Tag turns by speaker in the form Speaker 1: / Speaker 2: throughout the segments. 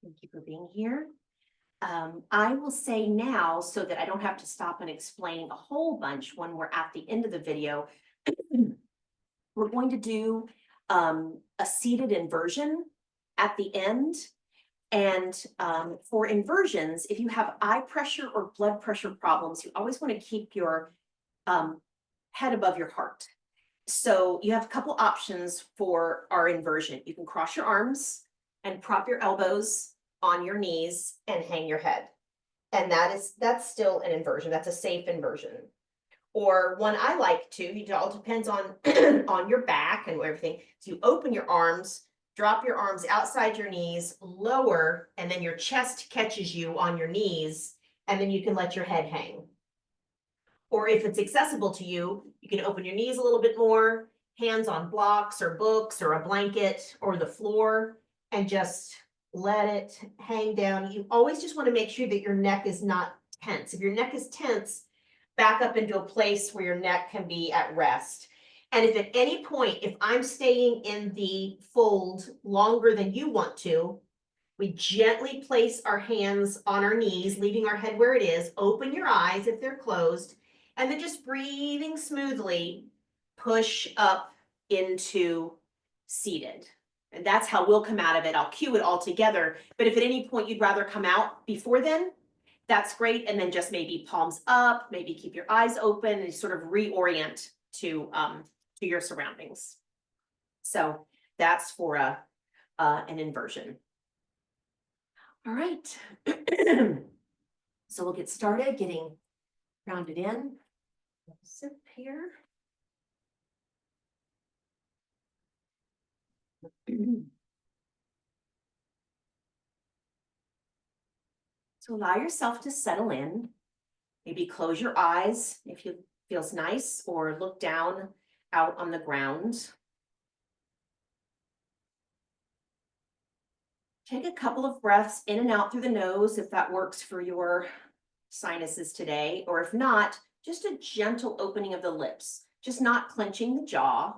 Speaker 1: Thank you for being here. I will say now, so that I don't have to stop and explain a whole bunch when we're at the end of the video, we're going to do a seated inversion at the end. And for inversions, if you have eye pressure or blood pressure problems, you always want to keep your head above your heart. So you have a couple options for our inversion. You can cross your arms and prop your elbows on your knees and hang your head. And that's still an inversion. That's a safe inversion. Or one I like to, it all depends on on your back and everything. So you open your arms, drop your arms outside your knees, lower, and then your chest catches you on your knees, and then you can let your head hang. Or if it's accessible to you, you can open your knees a little bit more, hands on blocks or books or a blanket or the floor, and just let it hang down. You always just want to make sure that your neck is not tense. If your neck is tense, back up into a place where your neck can be at rest. And if at any point, if I'm staying in the fold longer than you want to, we gently place our hands on our knees, leaving our head where it is. Open your eyes if they're closed, and then just breathing smoothly, push up into seated. And that's how we'll come out of it. I'll cue it all together. But if at any point you'd rather come out before then, that's great. And then just maybe palms up, maybe keep your eyes open and sort of reorient to your surroundings. So that's for an inversion. All right. So we'll get started getting rounded in. Sit here. So allow yourself to settle in. Maybe close your eyes if it feels nice, or look down out on the ground. Take a couple of breaths in and out through the nose if that works for your sinuses today, or if not, just a gentle opening of the lips, just not clenching the jaw.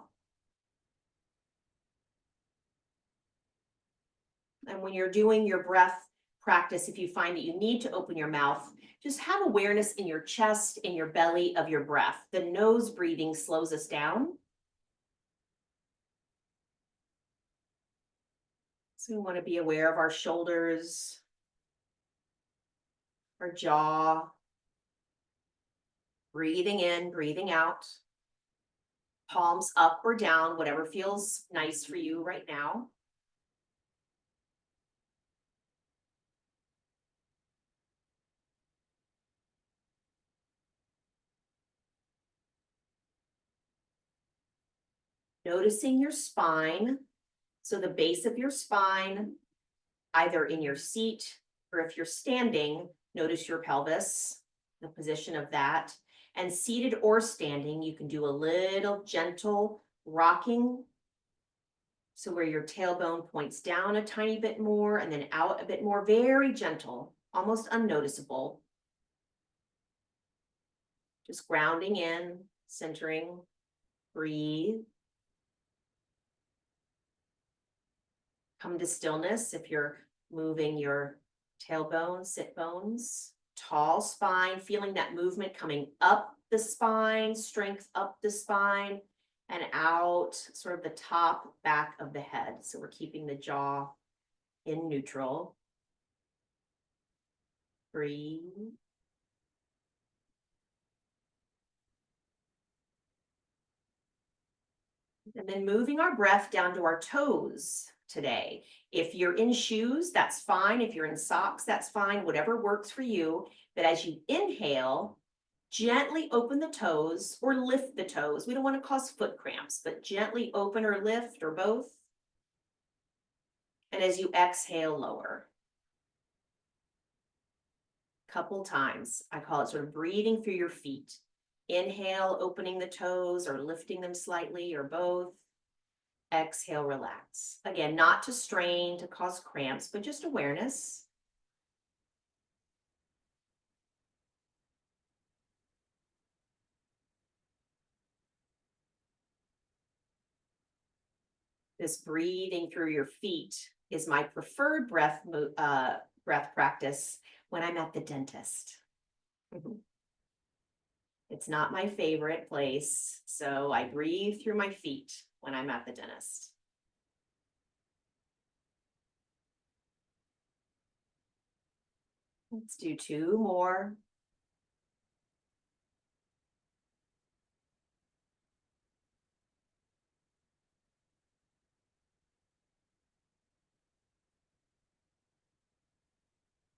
Speaker 1: And when you're doing your breath practice, if you find that you need to open your mouth, just have awareness in your chest, in your belly of your breath. The nose breathing slows us down. So we want to be aware of our shoulders, our jaw, breathing in, breathing out, palms up or down, whatever feels nice for you right now. Noticing your spine. So the base of your spine, either in your seat or if you're standing, notice your pelvis, the position of that. And seated or standing, you can do a little gentle rocking. So where your tailbone points down a tiny bit more and then out a bit more, very gentle, almost unnoticeable. Just grounding in, centering, breathe. Come to stillness if you're moving your tailbone, sit bones, tall spine, feeling that movement coming up the spine, strength up the spine, and out sort of the top back of the head. So we're keeping the jaw in neutral. Breathe. And then moving our breath down to our toes today. If you're in shoes, that's fine. If you're in socks, that's fine. Whatever works for you. But as you inhale, gently open the toes or lift the toes. We don't want to cause foot cramps, but gently open or lift or both. And as you exhale, lower. Couple times. I call it sort of breathing through your feet. Inhale, opening the toes or lifting them slightly or both. Exhale, relax. Again, not to strain, to cause cramps, but just awareness. This breathing through your feet is my preferred breath practice when I'm at the dentist. It's not my favorite place, so I breathe through my feet when I'm at the dentist. Let's do 2 more.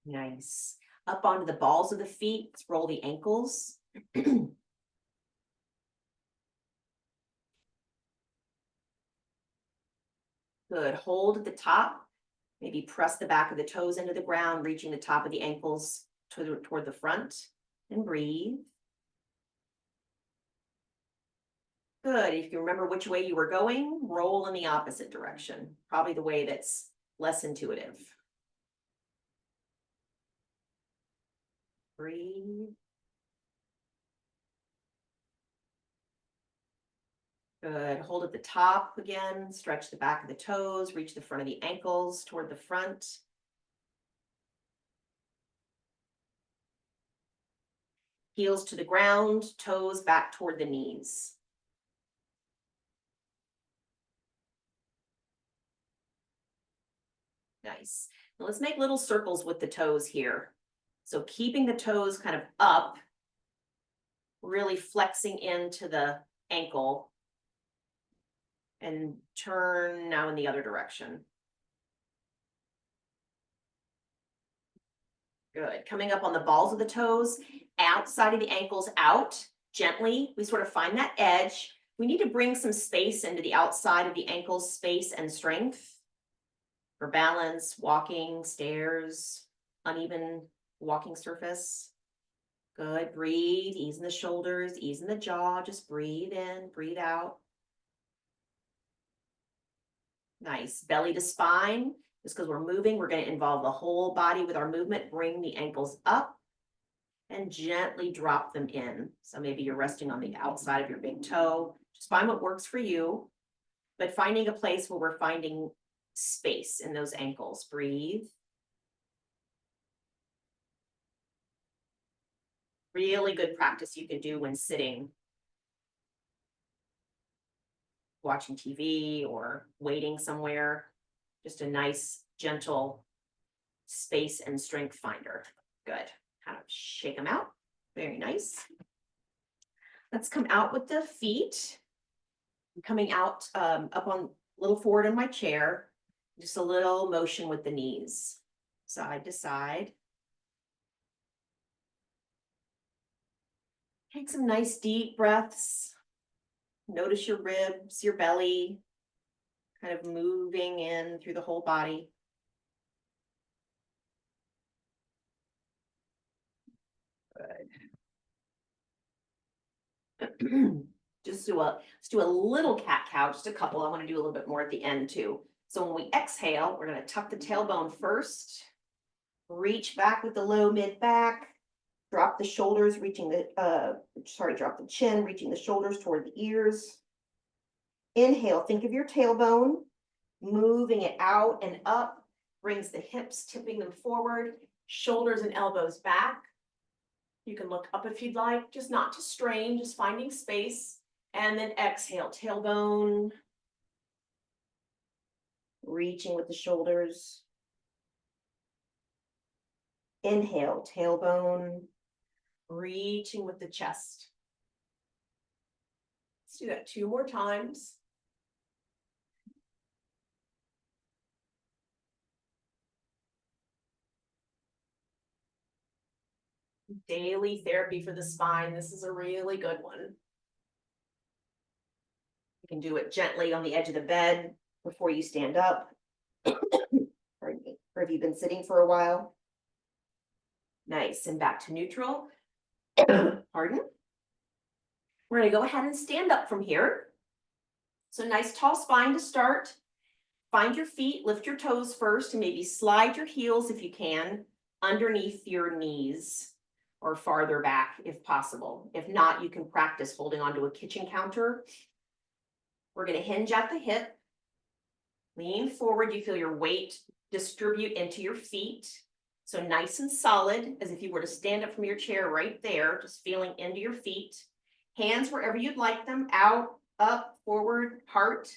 Speaker 1: Nice. Up onto the balls of the feet, let's roll the ankles. Good. Hold at the top. Maybe press the back of the toes into the ground, reaching the top of the ankles toward the front, and breathe. Good. If you remember which way you were going, roll in the opposite direction. Probably the way that's less intuitive. Breathe. Good. Hold at the top again. Stretch the back of the toes. Reach the front of the ankles toward the front. Heels to the ground, toes back toward the knees. Nice. Now let's make little circles with the toes here. So keeping the toes kind of up, really flexing into the ankle, and turn now in the other direction. Good. Coming up on the balls of the toes, outside of the ankles out, gently. We sort of find that edge. We need to bring some space into the outside of the ankles, space and strength for balance, walking, stairs, uneven walking surface. Good. Breathe, ease in the shoulders, ease in the jaw. Just breathe in, breathe out. Nice. Belly to spine. Just because we're moving, we're going to involve the whole body with our movement. Bring the ankles up and gently drop them in. So maybe you're resting on the outside of your big toe. Just find what works for you, but finding a place where we're finding space in those ankles. Breathe. Really good practice you can do when sitting, watching TV or waiting somewhere. Just a nice, gentle space and strength finder. Good. Kind of shake them out. Very nice. Let's come out with the feet. I'm coming out up on a little forward in my chair. Just a little motion with the knees, side to side. Take some nice deep breaths. Notice your ribs, your belly, kind of moving in through the whole body. Good. Let's do a little cat-cow, just a couple. I want to do a little bit more at the end too. So when we exhale, we're going to tuck the tailbone first. Reach back with the low mid back. Drop the shoulders, reaching the, drop the chin, reaching the shoulders toward the ears. Inhale, think of your tailbone, moving it out and up, brings the hips, tipping them forward, shoulders and elbows back. You can look up if you'd like, just not to strain, just finding space. And then exhale, tailbone, reaching with the shoulders. Inhale, tailbone, reaching with the chest. Let's do that 2 more times. Daily therapy for the spine. This is a really good one. You can do it gently on the edge of the bed before you stand up. Pardon me. Or have you been sitting for a while? Nice. And back to neutral. Pardon. We're going to go ahead and stand up from here. So nice tall spine to start. Find your feet, lift your toes first, and maybe slide your heels if you can underneath your knees or farther back if possible. If not, you can practice holding onto a kitchen counter. We're going to hinge at the hip. Lean forward, you feel your weight distribute into your feet. So nice and solid, as if you were to stand up from your chair right there, just feeling into your feet. Hands wherever you'd like them, out, up, forward, heart.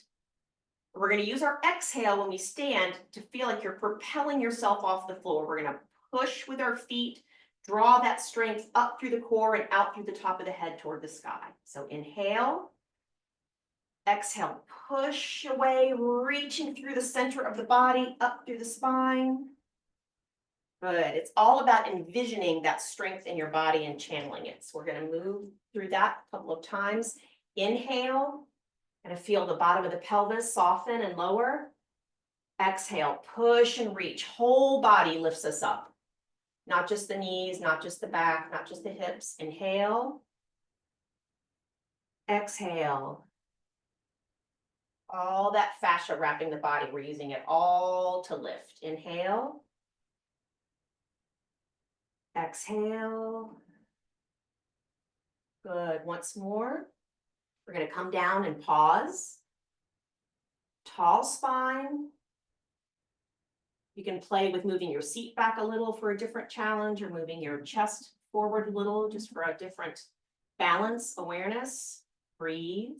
Speaker 1: We're going to use our exhale when we stand to feel like you're propelling yourself off the floor. We're going to push with our feet, draw that strength up through the core and out through the top of the head toward the sky. So inhale, exhale, push away, reaching through the center of the body, up through the spine. Good. It's all about envisioning that strength in your body and channeling it. So we're going to move through that a couple of times. Inhale, and feel the bottom of the pelvis soften and lower. Exhale, push and reach. Whole body lifts us up. Not just the knees, not just the back, not just the hips. Inhale. Exhale. All that fascia wrapping the body. We're using it all to lift. Inhale. Exhale. Good. Once more. We're going to come down and pause. Tall spine. You can play with moving your seat back a little for a different challenge, or moving your chest forward a little just for a different balance, awareness. Breathe.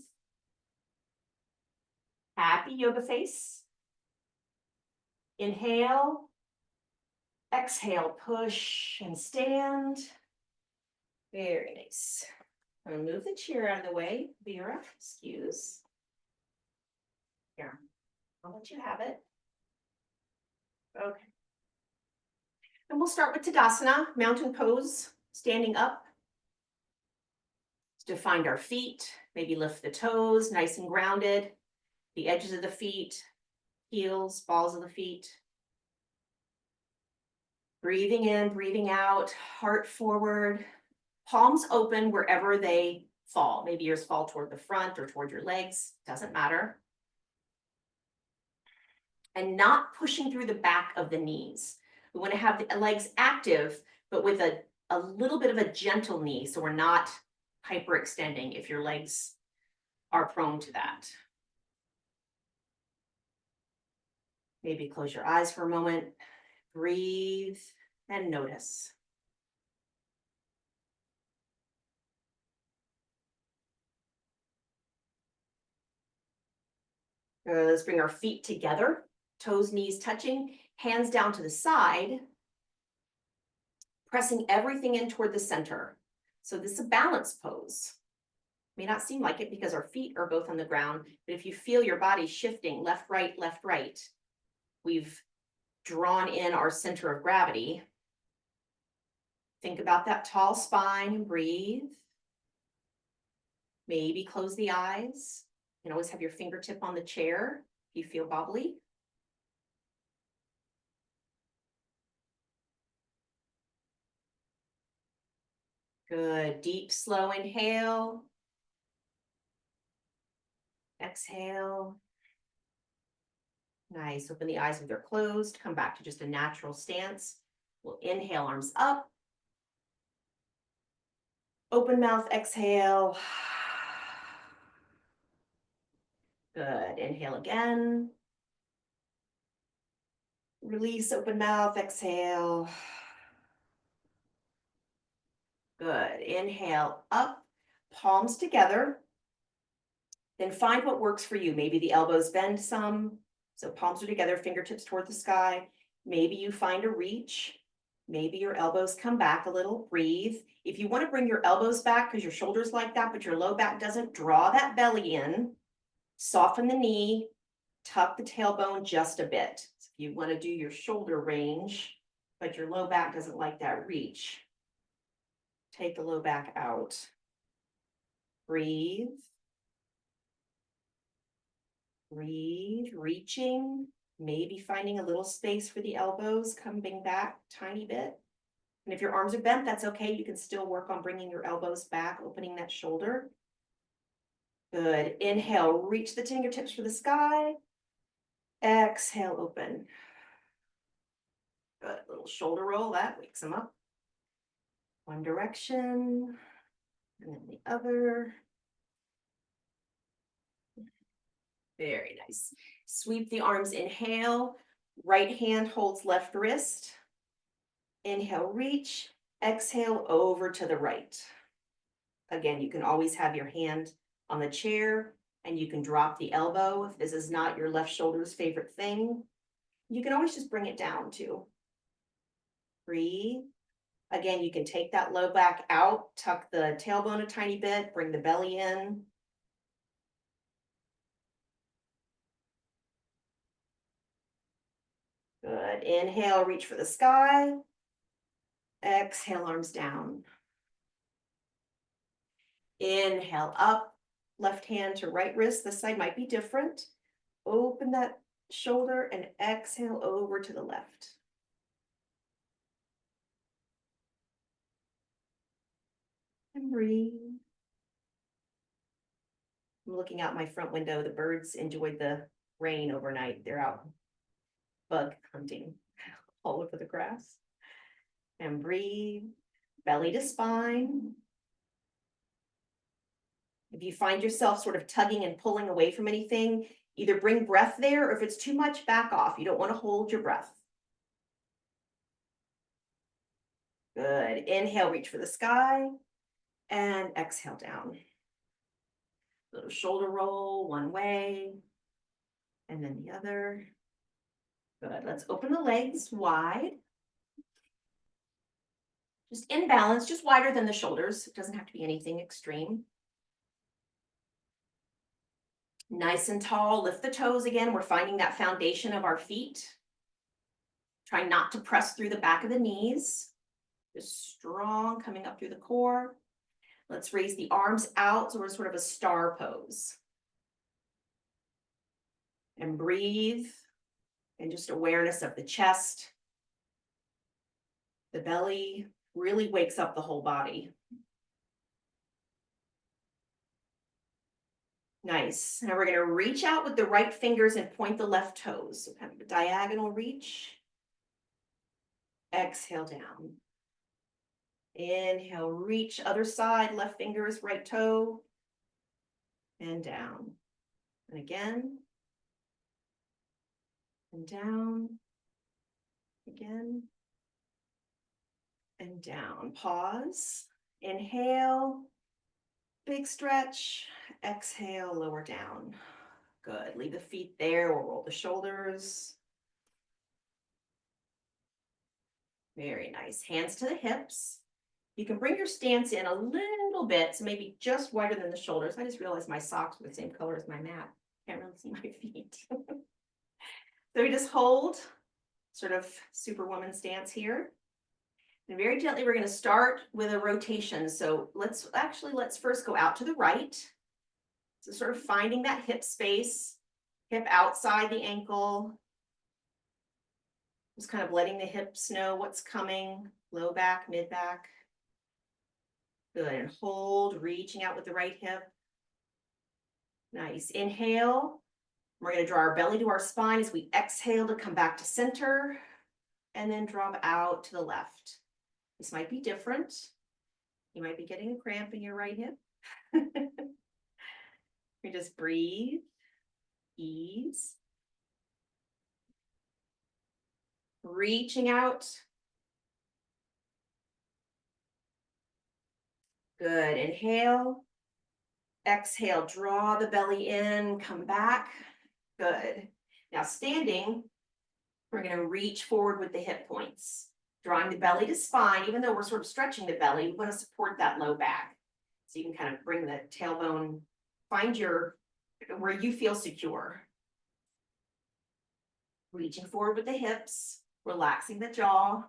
Speaker 1: Happy yoga face. Inhale. Exhale, push and stand. Very nice. I'm going to move the chair out of the way. Vera, excuse. Here, I'll let you have it. Okay. And we'll start with Tadasana, mountain pose, standing up. To find our feet, maybe lift the toes, nice and grounded. The edges of the feet, heels, balls of the feet. Breathing in, breathing out, heart forward, palms open wherever they fall. Maybe yours fall toward the front or toward your legs, doesn't matter. And not pushing through the back of the knees. We want to have the legs active, but with a little bit of a gentle knee, so we're not hyperextending if your legs are prone to that. Maybe close your eyes for a moment, breathe, and notice. Let's bring our feet together, toes, knees touching, hands down to the side, pressing everything in toward the center. So this is a balance pose. May not seem like it because our feet are both on the ground, but if you feel your body shifting left, right, we've drawn in our center of gravity. Think about that tall spine and breathe. Maybe close the eyes. You can always have your fingertip on the chair if you feel wobbly. Good. Deep, slow inhale. Exhale. Nice. Open the eyes if they're closed. Come back to just a natural stance. We'll inhale, arms up. Open mouth, exhale. Good. Inhale again. Release, open mouth, exhale. Good. Inhale, up, palms together. Then find what works for you. Maybe the elbows bend some. So palms are together, fingertips toward the sky. Maybe you find a reach. Maybe your elbows come back a little. Breathe. If you want to bring your elbows back because your shoulder's like that, but your low back doesn't, draw that belly in. Soften the knee. Tuck the tailbone just a bit. So if you want to do your shoulder range, but your low back doesn't like that reach, take the low back out. Breathe. Breathe, reaching, maybe finding a little space for the elbows, coming back tiny bit. And if your arms are bent, that's okay. You can still work on bringing your elbows back, opening that shoulder. Good. Inhale, reach the fingertips for the sky. Exhale, open. Good. Little shoulder roll, that wakes them up. One direction, and then the other. Very nice. Sweep the arms, inhale. Right hand holds left wrist. Inhale, reach. Exhale, over to the right. Again, you can always have your hand on the chair and you can drop the elbow if this is not your left shoulder's favorite thing. You can always just bring it down too. Breathe. Again, you can take that low back out, tuck the tailbone a tiny bit, bring the belly in. Good. Inhale, reach for the sky. Exhale, arms down. Inhale, up. Left hand to right wrist. This side might be different. Open that shoulder and exhale over to the left. And breathe. I'm looking out my front window. The birds enjoyed the rain overnight. They're out bug hunting all over the grass. And breathe. Belly to spine. If you find yourself sort of tugging and pulling away from anything, either bring breath there, or if it's too much, back off. You don't want to hold your breath. Good. Inhale, reach for the sky, and exhale down. Little shoulder roll one way, and then the other. Good. Let's open the legs wide. Just in balance, just wider than the shoulders. It doesn't have to be anything extreme. Nice and tall, lift the toes again. We're finding that foundation of our feet. Try not to press through the back of the knees. Just strong coming up through the core. Let's raise the arms out so we're sort of a star pose. And breathe. And just awareness of the chest. The belly really wakes up the whole body. Nice. Now we're going to reach out with the right fingers and point the left toes. So kind of a diagonal reach. Exhale down. Inhale, reach other side, left fingers, right toe. And down. And again. And down. Again. And down. Pause. Inhale. Big stretch. Exhale, lower down. Good. Leave the feet there. We'll roll the shoulders. Very nice. Hands to the hips. You can bring your stance in a little bit, so maybe just wider than the shoulders. I just realized my socks are the same color as my mat. Can't really see my feet. So we just hold sort of superwoman stance here. And very gently, we're going to start with a rotation. So let's first go out to the right. So sort of finding that hip space, hip outside the ankle. Just kind of letting the hips know what's coming, low back, mid back. Good, and hold, reaching out with the right hip. Nice, inhale. We're going to draw our belly to our spine as we exhale to come back to center, and then drop out to the left. This might be different. You might be getting a cramp in your right hip. We just breathe, ease. Reaching out. Good, inhale. Exhale, draw the belly in, come back. Good. Now standing, we're going to reach forward with the hip points, drawing the belly to spine. Even though we're sort of stretching the belly, we want to support that low back. So you can kind of bring the tailbone, find where you feel secure. Reaching forward with the hips, relaxing the jaw.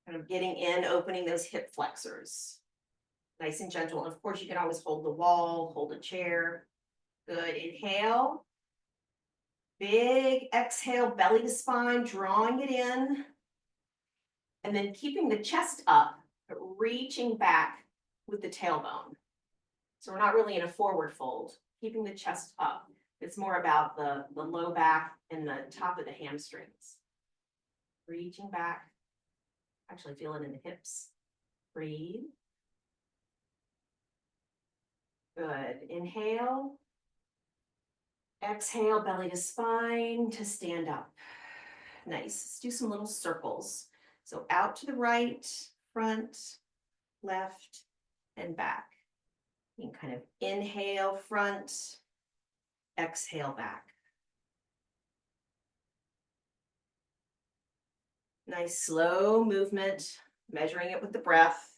Speaker 1: Kind of getting in, opening those hip flexors. Nice and gentle. And of course, you can always hold the wall, hold a chair. Good. Inhale. Big exhale, belly to spine, drawing it in. And then keeping the chest up, but reaching back with the tailbone. So we're not really in a forward fold, keeping the chest up. It's more about the low back and the top of the hamstrings. Reaching back. Actually feel it in the hips. Breathe. Good. Inhale. Exhale, belly to spine to stand up. Nice. Let's do some little circles. So out to the right, front, left, and back. You can kind of inhale front, exhale back. Nice slow movement, measuring it with the breath.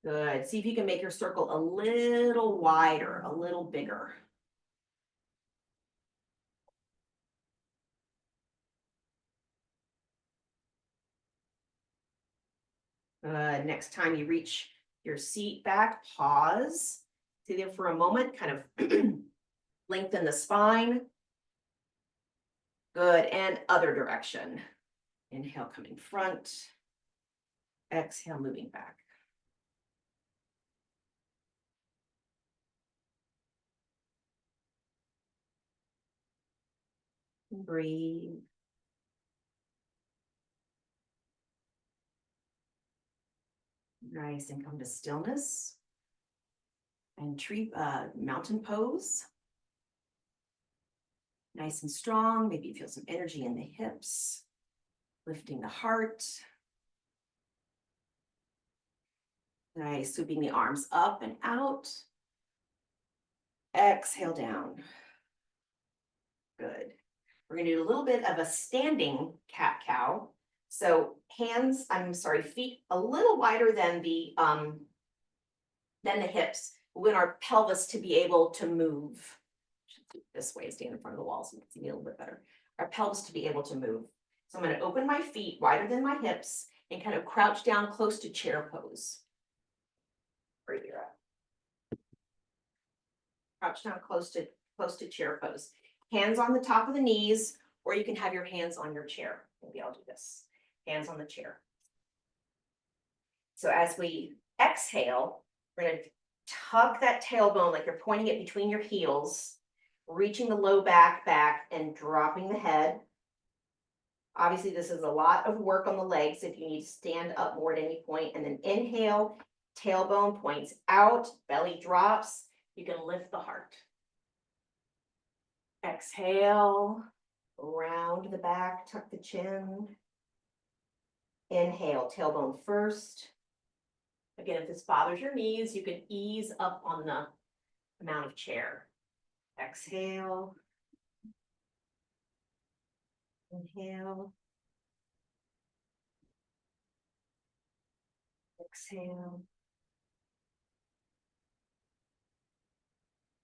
Speaker 1: Good. See if you can make your circle a little wider, a little bigger. Good. Next time you reach your seat back, pause. Stay there for a moment, kind of lengthen the spine. Good. And other direction. Inhale, coming front. Exhale, moving back. Breathe. Nice, and come to stillness. And mountain pose. Nice and strong. Maybe you feel some energy in the hips, lifting the heart. Nice, sweeping the arms up and out. Exhale down. Good. We're going to do a little bit of a standing cat-cow. So feet a little wider than the hips. We want our pelvis to be able to move. This way, stand in front of the wall so you can see me a little bit better. Our pelvis to be able to move. So I'm going to open my feet wider than my hips and kind of crouch down close to chair pose. Right here. Crouch down close to chair pose. Hands on the top of the knees, or you can have your hands on your chair. Maybe I'll do this. Hands on the chair. So as we exhale, we're going to tuck that tailbone like you're pointing it between your heels, reaching the low back and dropping the head. Obviously, this is a lot of work on the legs if you need to stand up more at any point. And then inhale, tailbone points out, belly drops. You can lift the heart. Exhale, round the back, tuck the chin. Inhale, tailbone first. Again, if this bothers your knees, you can ease up on the amount of chair. Exhale. Inhale. Exhale.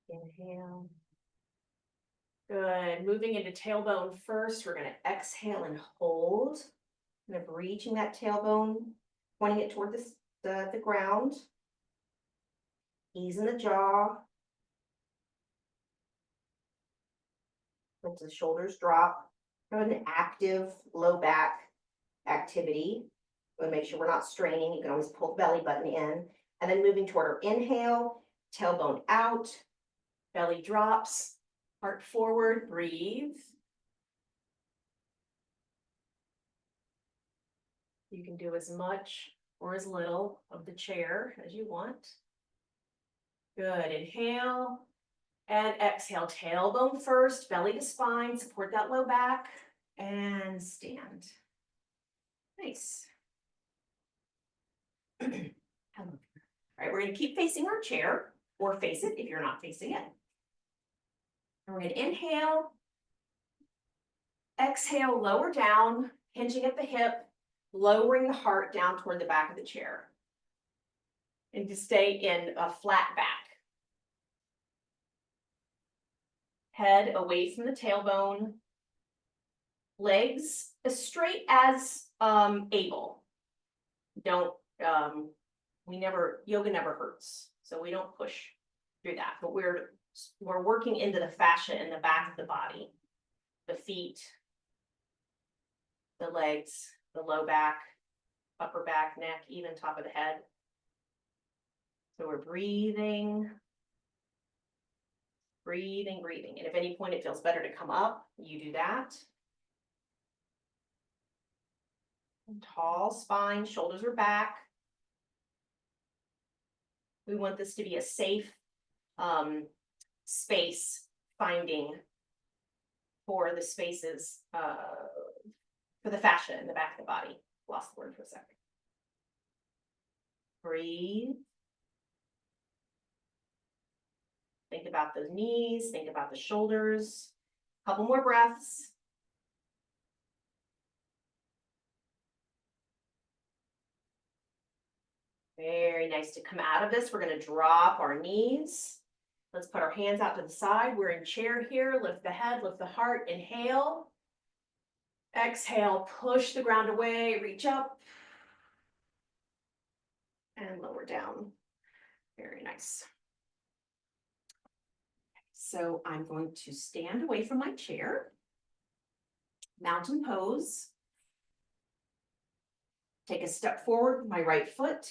Speaker 1: Inhale. Good. Moving into tailbone first, we're going to exhale and hold. Kind of reaching that tailbone, pointing it toward the ground. Ease in the jaw. Let the shoulders drop. An active low back activity. We want to make sure we're not straining. You can always pull the belly button in. And then moving toward our inhale, tailbone out, belly drops, heart forward, breathe. You can do as much or as little of the chair as you want. Good. Inhale and exhale. Tailbone first, belly to spine. Support that low back and stand. Nice. All right, we're going to keep facing our chair or face it if you're not facing it. And we're going to inhale, exhale, lower down, hinging at the hip, lowering the heart down toward the back of the chair. And to stay in a flat back. Head away from the tailbone. Legs as straight as able. Yoga never hurts. So we don't push through that, but we're working into the fascia in the back of the body, the feet, the legs, the low back, upper back, neck, even top of the head. So we're breathing, breathing, breathing. And if at any point it feels better to come up, you do that. Tall spine, shoulders are back. We want this to be a safe space finding for the spaces, for the fascia in the back of the body. Lost the word for a second. Breathe. Think about those knees, think about the shoulders. Couple more breaths. Very nice. To come out of this, we're going to drop our knees. Let's put our hands out to the side. We're in chair here. Lift the head, lift the heart. Inhale. Exhale, push the ground away, reach up. And lower down. Very nice. So I'm going to stand away from my chair. Mountain pose. Take a step forward with my right foot.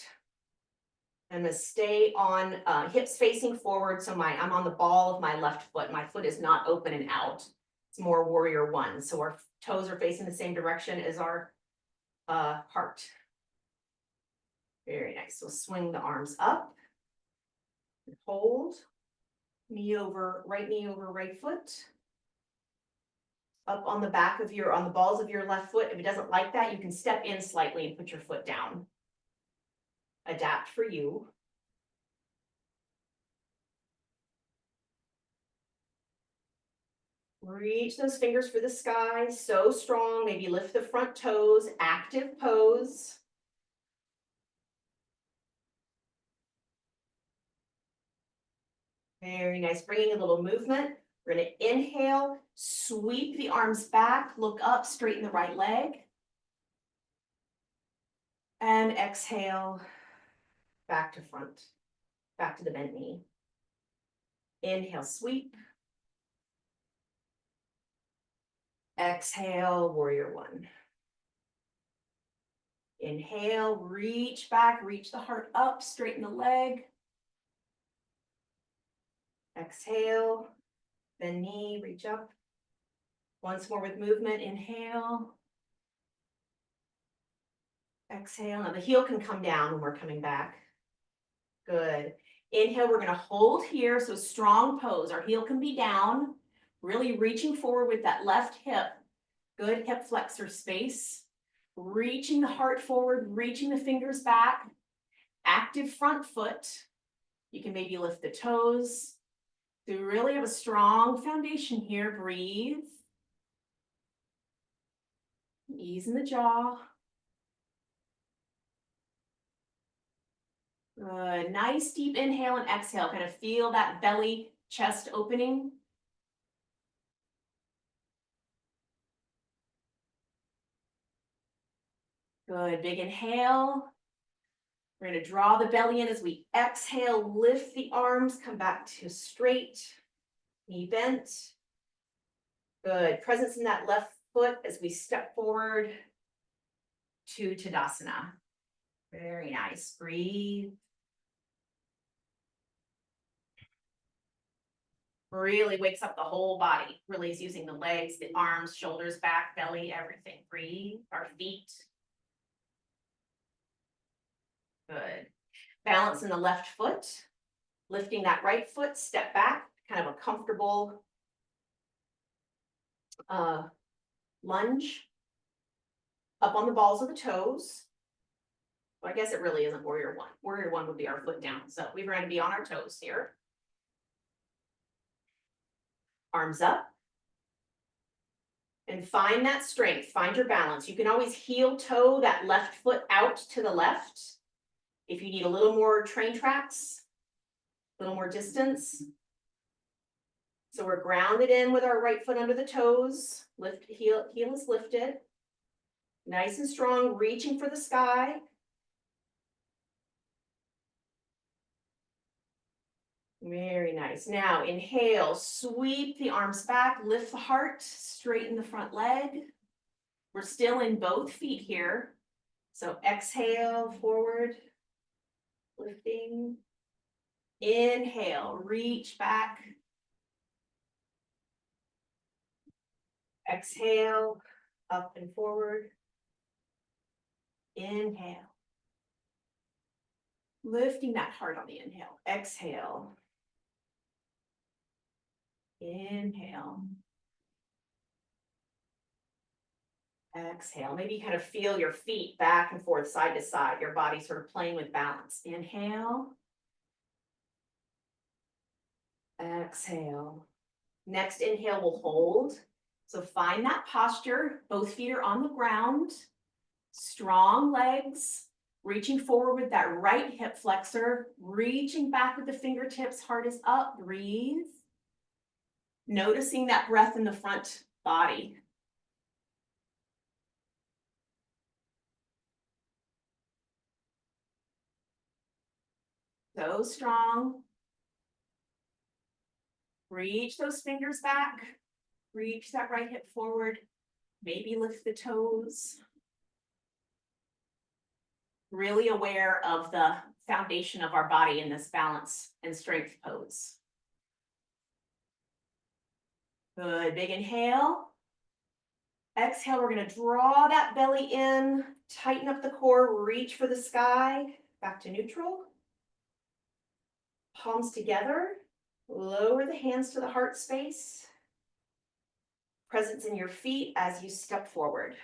Speaker 1: I'm going to stay on hips facing forward. So I'm on the ball of my left foot. My foot is not open and out. It's more warrior one. So our toes are facing the same direction as our heart. Very nice. So swing the arms up. And hold. Knee over right foot. Up on the back of on the balls of your left foot. If it doesn't like that, you can step in slightly and put your foot down. Adapt for you. Reach those fingers for the sky, so strong. Maybe lift the front toes, active pose. Very nice, bringing a little movement. We're gonna inhale, sweep the arms back, look up, straighten the right leg. And exhale, back to front, back to the bent knee. Inhale, sweep. Exhale, warrior one. Inhale, reach back, reach the heart up, straighten the leg. Exhale, bend knee, reach up. Once more with movement, inhale. Exhale, now the heel can come down when we're coming back. Good. Inhale, we're gonna hold here, so strong pose. Our heel can be down, really reaching forward with that left hip. Good hip flexor space. Reaching the heart forward, reaching the fingers back. Active front foot. You can maybe lift the toes. So we really have a strong foundation here. Breathe. Ease in the jaw. Good. Nice deep inhale and exhale. Kind of feel that belly, chest opening. Good. Big inhale. We're going to draw the belly in as we exhale. Lift the arms. Come back to straight. Knee bent. Good. Presence in that left foot as we step forward to Tadasana. Very nice. Breathe. Really wakes up the whole body. Really is using the legs, the arms, shoulders, back, belly, everything. Breathe. Our feet. Good. Balance in the left foot. Lifting that right foot, step back. Kind of a comfortable lunge. Up on the balls of the toes. Well, I guess it really isn't warrior one. Warrior one would be our foot down. So we're going to be on our toes here. Arms up. And find that strength, find your balance. You can always heel toe that left foot out to the left. If you need a little more train tracks, a little more distance. So we're grounded in with our right foot under the toes. Lift, heel is lifted. Nice and strong, reaching for the sky. Very nice. Now inhale, sweep the arms back, lift the heart, straighten the front leg. We're still in both feet here. So exhale, forward, lifting. Inhale, reach back. Exhale, up and forward. Inhale. Lifting that heart on the inhale. Exhale. Inhale. Exhale. Maybe you kind of feel your feet back and forth, side to side, your body sort of playing with balance. Inhale. Exhale. Next inhale, we'll hold. So find that posture. Both feet are on the ground. Strong legs. Reaching forward with that right hip flexor. Reaching back with the fingertips. Heart is up. Breathe. Noticing that breath in the front body. So strong. Reach those fingers back. Reach that right hip forward. Maybe lift the toes. Really aware of the foundation of our body in this balance and strength pose. Good, big inhale. Exhale, we're gonna draw that belly in, tighten up the core, reach for the sky, back to neutral. Palms together, lower the hands to the heart space. Presence in your feet as you step forward.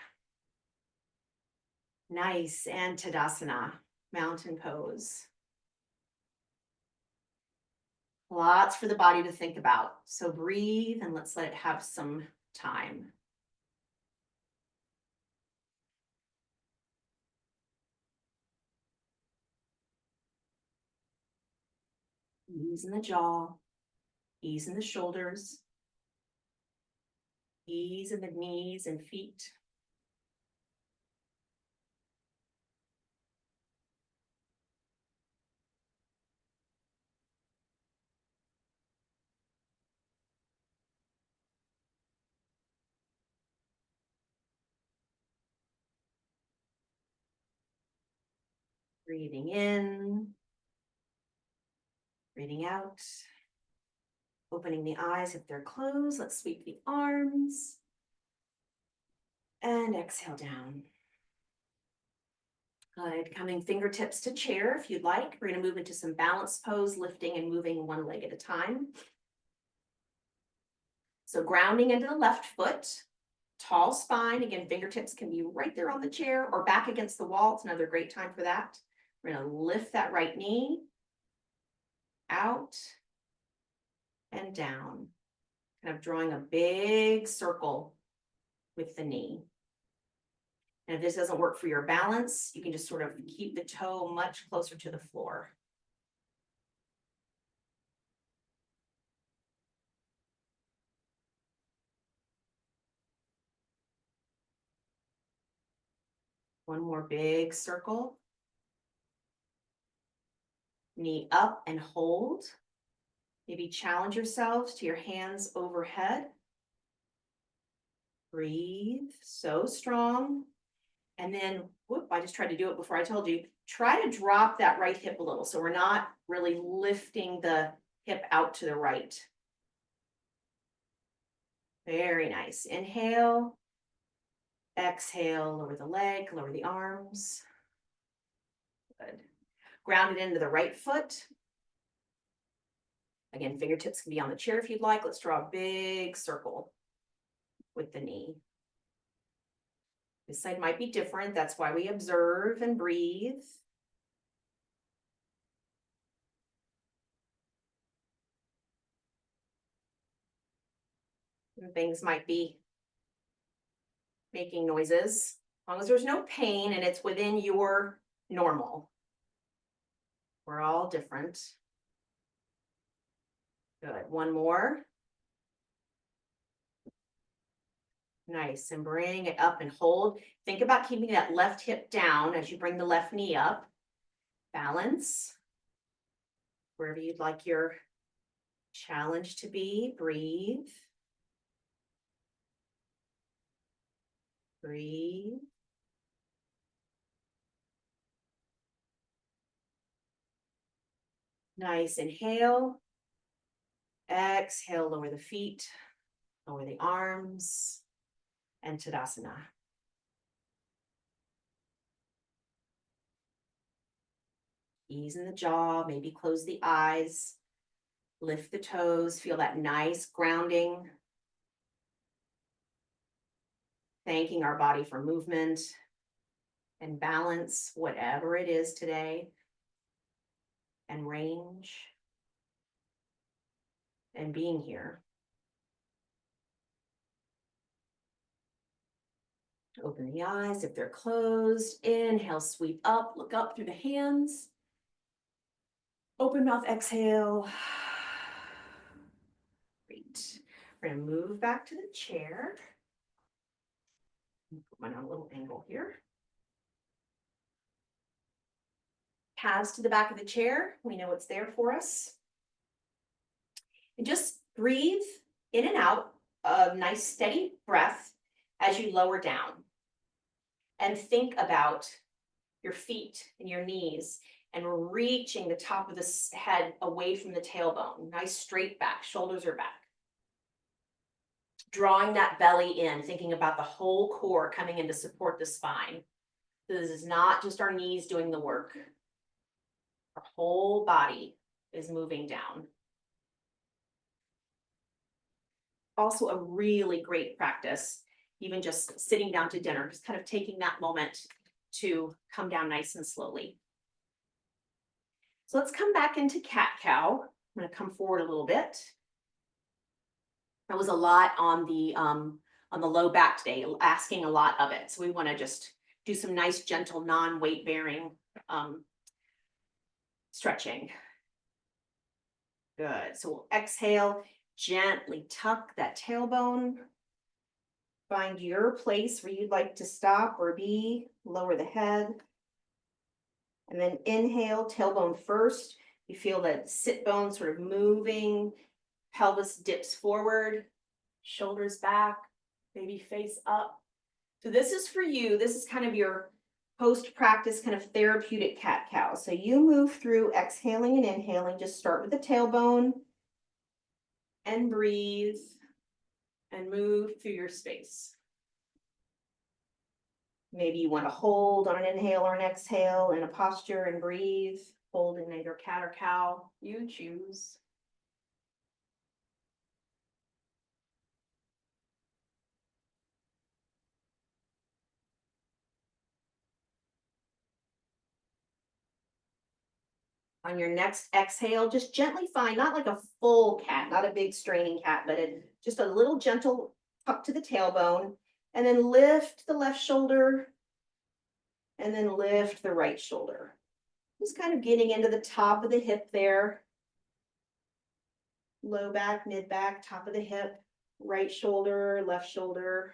Speaker 1: Nice, and Tadasana, mountain pose. Lots for the body to think about. So breathe and let's let it have some time. Ease in the jaw, ease in the shoulders, ease in the knees and feet. Breathing in, breathing out, opening the eyes if they're closed. Let's sweep the arms and exhale down. Good, coming fingertips to chair if you'd like. We're gonna move into some balanced pose, lifting and moving one leg at a time. So grounding into the left foot, tall spine. Again, fingertips can be right there on the chair or back against the wall. It's another great time for that. We're gonna lift that right knee, out and down. Kind of drawing a big circle with the knee. And if this doesn't work for your balance, you can just sort of keep the toe much closer to the floor. One more big circle. Knee up and hold. Maybe challenge yourselves to your hands overhead. Breathe, so strong. And then, whoop, I just tried to do it before I told you. Try to drop that right hip a little. So we're not really lifting the hip out to the right. Very nice. Inhale. Exhale, lower the leg, lower the arms. Good. Ground it into the right foot. Again, fingertips can be on the chair if you'd like. Let's draw a big circle with the knee. This side might be different. That's why we observe and breathe. And things might be making noises. As long as there's no pain and it's within your normal. We're all different. Good. One more. Nice. And bring it up and hold. Think about keeping that left hip down as you bring the left knee up. Balance. Wherever you'd like your challenge to be, breathe. Breathe. Nice. Inhale. Exhale, lower the feet, lower the arms, and Tadasana. Ease in the jaw, maybe close the eyes, lift the toes, feel that nice grounding. Thanking our body for movement and balance, whatever it is today, and range, and being here. Open the eyes if they're closed. Inhale, sweep up, look up through the hands. Open mouth, exhale. Great. We're gonna move back to the chair. Put mine on a little angle here. Calves to the back of the chair. We know it's there for us. And just breathe in and out, a nice steady breath as you lower down. And think about your feet and your knees and reaching the top of the head away from the tailbone. Nice straight back, shoulders are back. Drawing that belly in, thinking about the whole core coming in to support the spine. This is not just our knees doing the work. Our whole body is moving down. Also a really great practice, even just sitting down to dinner, just kind of taking that moment to come down nice and slowly. So let's come back into cat-cow. I'm going to come forward a little bit. That was a lot on the low back today, asking a lot of it. So we want to just do some nice, gentle, non-weight bearing stretching. Good. So we'll exhale, gently tuck that tailbone. Find your place where you'd like to stop or be. Lower the head. And then inhale, tailbone first. You feel that sit bone sort of moving. Pelvis dips forward. Shoulders back. Maybe face up. So this is for you. This is kind of your post-practice kind of therapeutic cat-cow. So you move through exhaling and inhaling. Just start with the tailbone. And breathe. And move through your space. Maybe you want to hold on an inhale or an exhale in a posture and breathe. Hold in either cat or cow. You choose. On your next exhale, just gently find, not like a full cat, not a big straining cat, but just a little gentle tuck to the tailbone. And then lift the left shoulder. And then lift the right shoulder. Just kind of getting into the top of the hip there. Low back, mid back, top of the hip, right shoulder, left shoulder.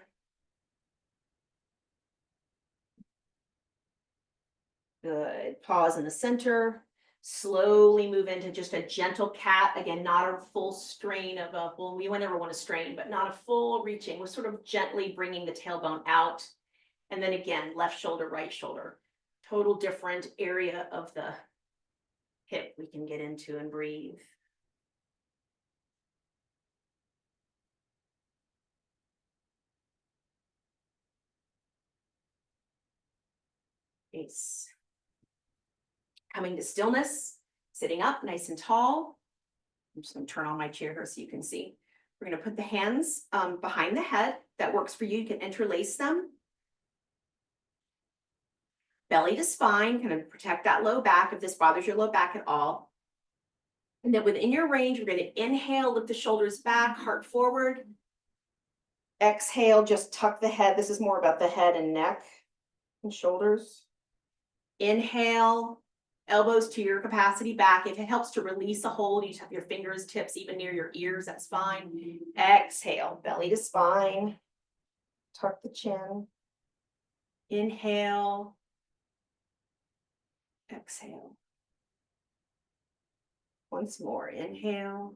Speaker 1: Good. Pause in the center. Slowly move into just a gentle cat. Again, not a full strain of a, well, we never want to strain, but not a full reaching. We're sort of gently bringing the tailbone out. And then again, left shoulder, right shoulder. Total different area of the hip we can get into and breathe. Ace. Coming to stillness, sitting up nice and tall. I'm just going to turn on my chair here so you can see. We're going to put the hands behind the head. That works for you. You can interlace them. Belly to spine, kind of protect that low back if this bothers your low back at all. And then within your range, we're going to inhale, lift the shoulders back, heart forward. Exhale, just tuck the head. This is more about the head and neck and shoulders. Inhale, elbows to your capacity back. If it helps to release a hold, you have your fingers, tips even near your ears, that's fine. Exhale, belly to spine. Tuck the chin. Inhale. Exhale. Once more, inhale.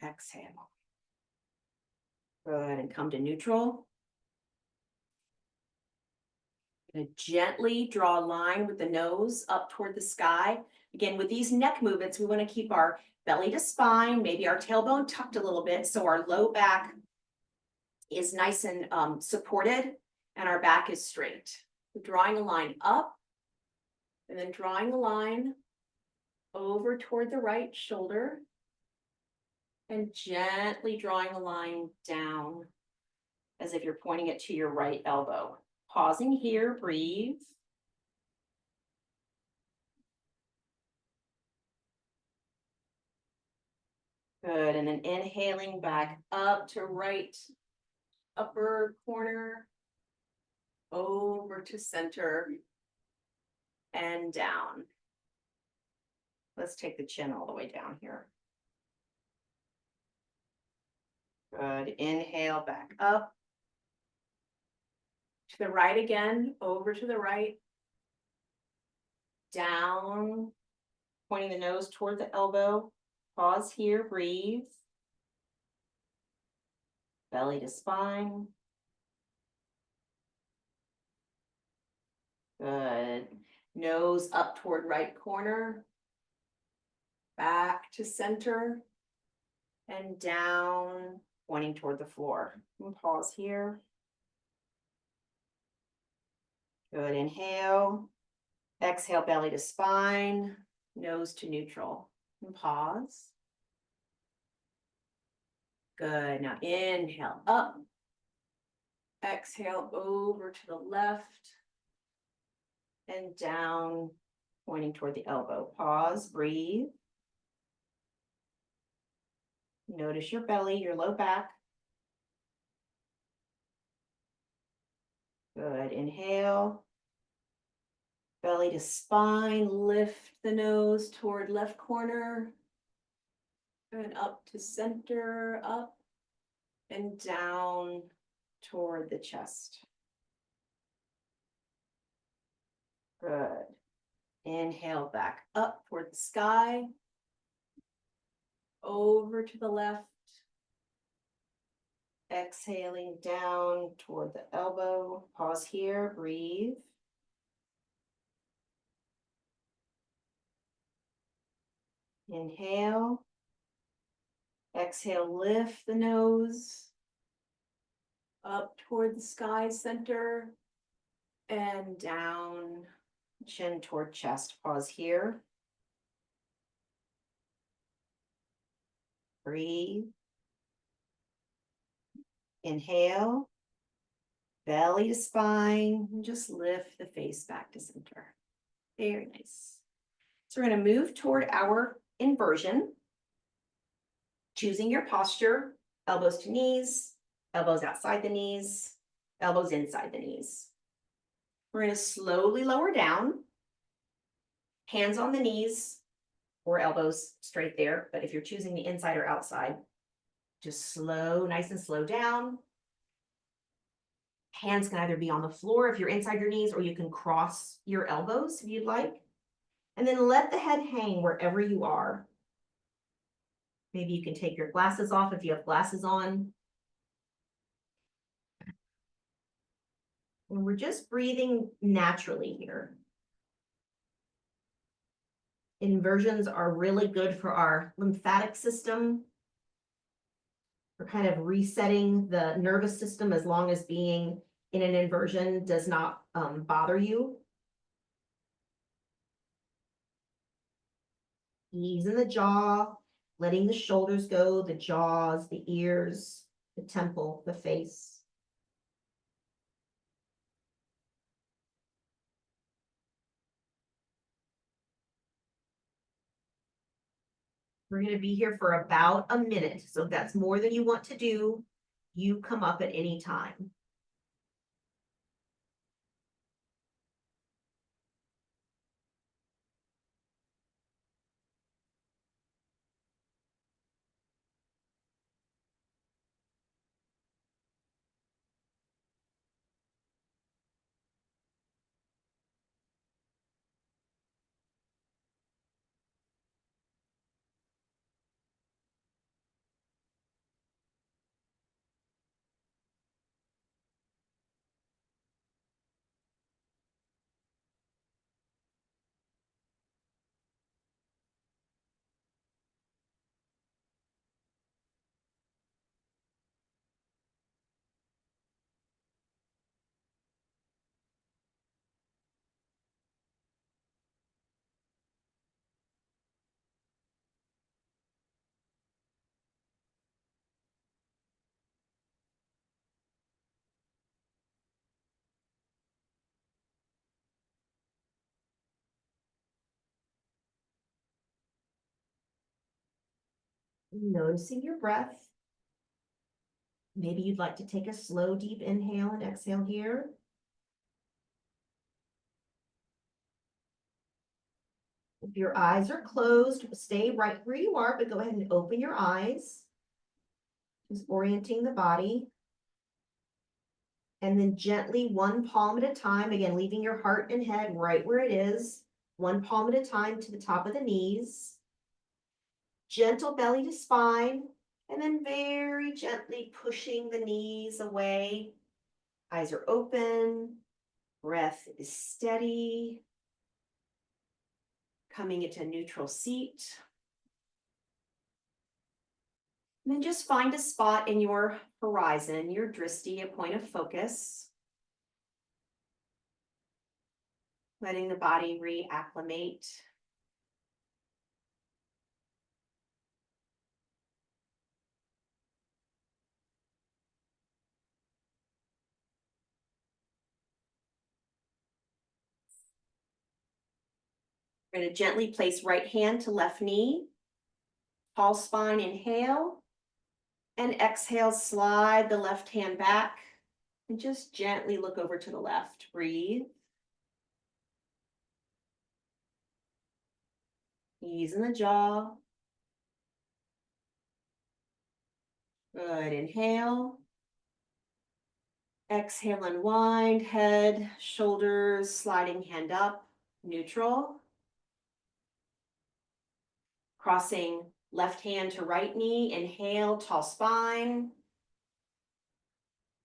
Speaker 1: Exhale. Good, and come to neutral. And gently draw a line with the nose up toward the sky. Again, with these neck movements, we want to keep our belly to spine, maybe our tailbone tucked a little bit so our low back is nice and supported and our back is straight. We're drawing a line up And then drawing a line over toward the right shoulder and gently drawing a line down as if you're pointing it to your right elbow. Pausing here, breathe. Good, and then inhaling back up to right upper corner, over to center, and down. Let's take the chin all the way down here. Good, inhale back up. To the right again, over to the right, down, pointing the nose toward the elbow. Pause here, breathe. Belly to spine. Good. Nose up toward right corner. Back to center. And down, pointing toward the floor. And pause here. Good. Inhale. Exhale, belly to spine. Nose to neutral. And pause. Good. Now inhale up. Exhale over to the left. And down, pointing toward the elbow. Pause, breathe. Notice your belly, your low back. Good, inhale. Belly to spine, lift the nose toward left corner. And up to center, up and down toward the chest. Good. Inhale back up toward the sky. Over to the left. Exhaling down toward the elbow. Pause here, breathe. Inhale. Exhale, lift the nose up toward the sky center and down, chin toward chest. Pause here. Breathe. Inhale. Belly to spine. And just lift the face back to center. Very nice. So we're going to move toward our inversion. Choosing your posture, elbows to knees, elbows outside the knees, elbows inside the knees. We're going to slowly lower down, hands on the knees or elbows straight there. But if you're choosing the inside or outside, just slow, nice and slow down. Hands can either be on the floor if you're inside your knees, or you can cross your elbows if you'd like. And then let the head hang wherever you are. Maybe you can take your glasses off if you have glasses on. And we're just breathing naturally here. Inversions are really good for our lymphatic system. We're kind of resetting the nervous system as long as being in an inversion does not bother you. Ease in the jaw, letting the shoulders go, the jaws, the ears, the temple, the face. We're going to be here for about a minute. So if that's more than you want to do, you come up at any time. Noticing your breath. Maybe you'd like to take a slow, deep inhale and exhale here. If your eyes are closed, stay right where you are, but go ahead and open your eyes. Just orienting the body. And then gently, one palm at a time, again, leaving your heart and head right where it is. One palm at a time to the top of the knees. Gentle belly to spine, and then very gently pushing the knees away. Eyes are open, breath is steady. Coming into a neutral seat. And then just find a spot in your horizon, your drishti, a point of focus. Letting the body reacclimate. We're going to gently place right hand to left knee. Tall spine, inhale. And exhale, slide the left hand back. And just gently look over to the left. Breathe. Ease in the jaw. Good. Inhale. Exhale, unwind. Head, shoulders, sliding hand up. Neutral. Crossing left hand to right knee. Inhale, tall spine.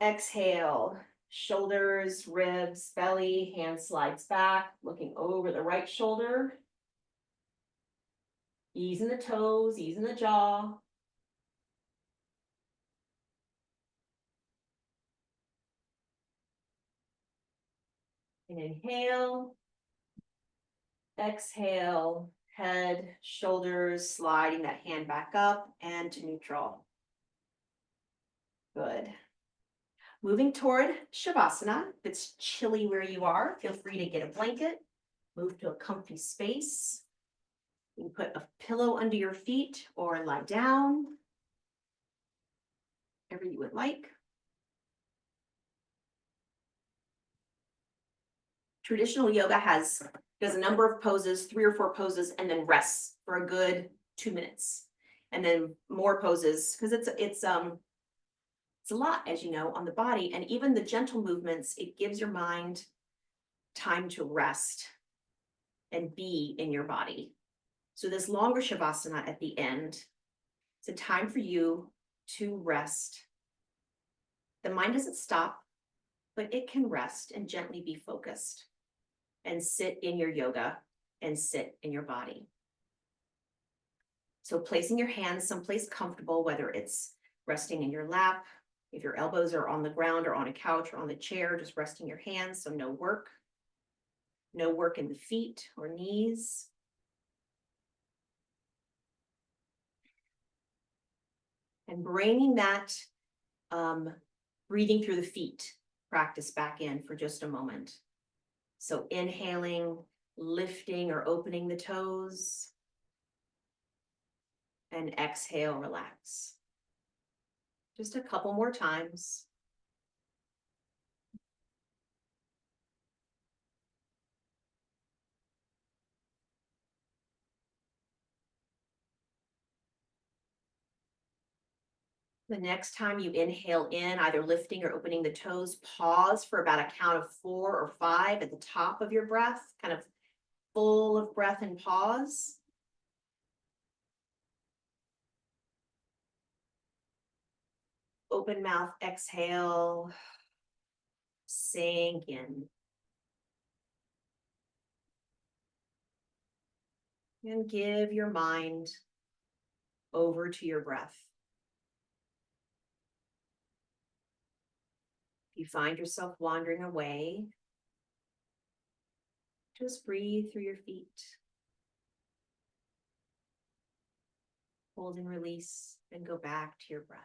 Speaker 1: Exhale, shoulders, ribs, belly, hand slides back, looking over the right shoulder. Ease in the toes, ease in the jaw. And inhale. Exhale, head, shoulders, sliding that hand back up and to neutral. Good. Moving toward Shavasana. If it's chilly where you are, feel free to get a blanket, move to a comfy space. You can put a pillow under your feet or lie down, whatever you would like. Traditional yoga does a number of poses, 3 or 4 poses, and then rests for a good 2 minutes. And then more poses, because it's a lot, as you know, on the body. And even the gentle movements, it gives your mind time to rest and be in your body. So this longer Shavasana at the end, it's a time for you to rest. The mind doesn't stop, but it can rest and gently be focused and sit in your yoga and sit in your body. So placing your hands someplace comfortable, whether it's resting in your lap, if your elbows are on the ground or on a couch or on the chair, just resting your hands, so no work. No work in the feet or knees. And bringing that breathing through the feet practice back in for just a moment. So inhaling, lifting or opening the toes. And exhale, relax. Just a couple more times. The next time you inhale in, either lifting or opening the toes, pause for about a count of 4 or 5 at the top of your breath, kind of full of breath and pause. Open mouth, exhale, sink in. And give your mind over to your breath. If you find yourself wandering away, just breathe through your feet. Hold and release, and go back to your breath.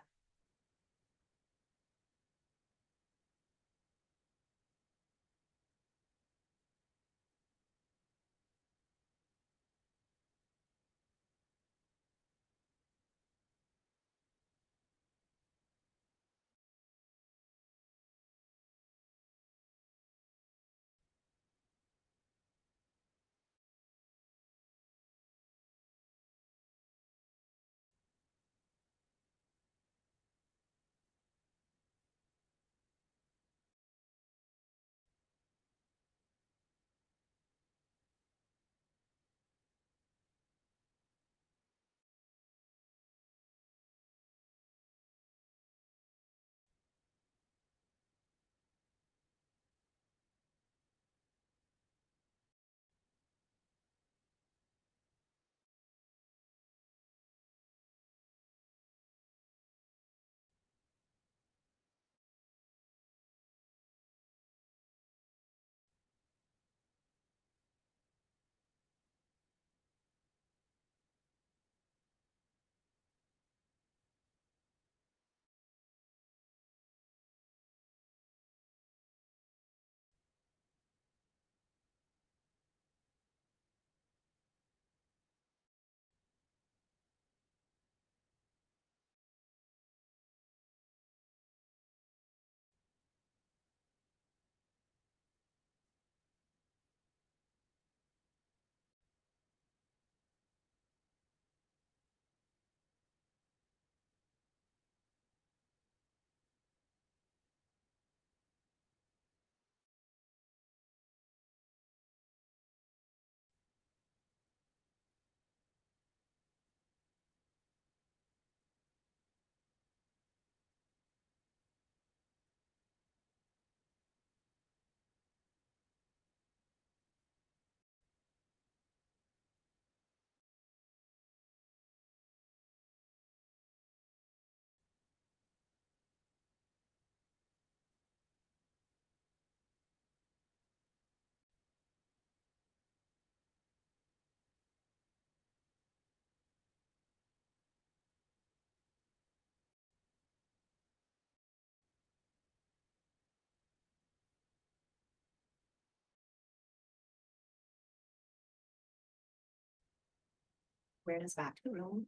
Speaker 1: Awareness back to the room.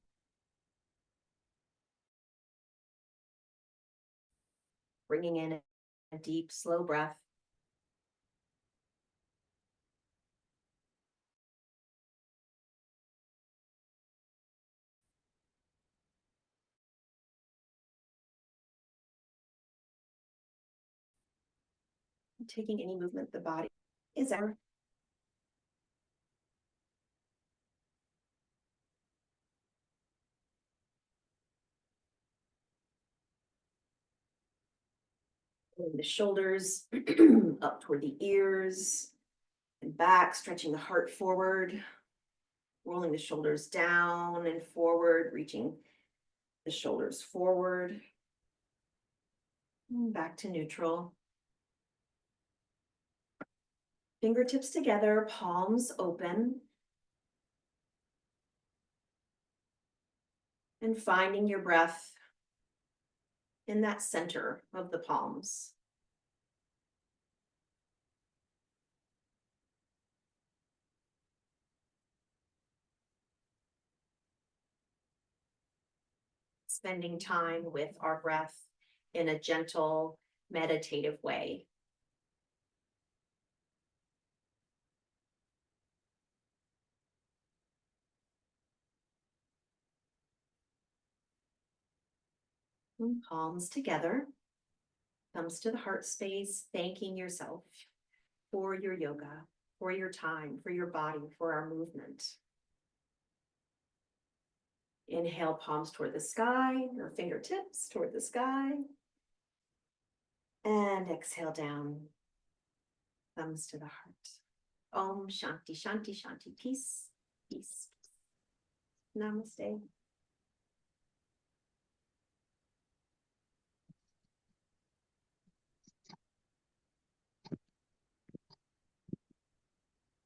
Speaker 1: Bringing in a deep, slow breath. Taking any movement the body is ever. The shoulders up toward the ears and back, stretching the heart forward, rolling the shoulders down and forward, reaching the shoulders forward, back to neutral. Fingertips together, palms open. And finding your breath in that center of the palms. Spending time with our breath in a gentle, meditative way. And palms together, thumbs to the heart space, thanking yourself for your yoga, for your time, for your body, for our movement. Inhale, palms toward the sky, or fingertips toward the sky. And exhale down, thumbs to the heart. Om Shanti, Shanti, Shanti, peace, peace. Namaste.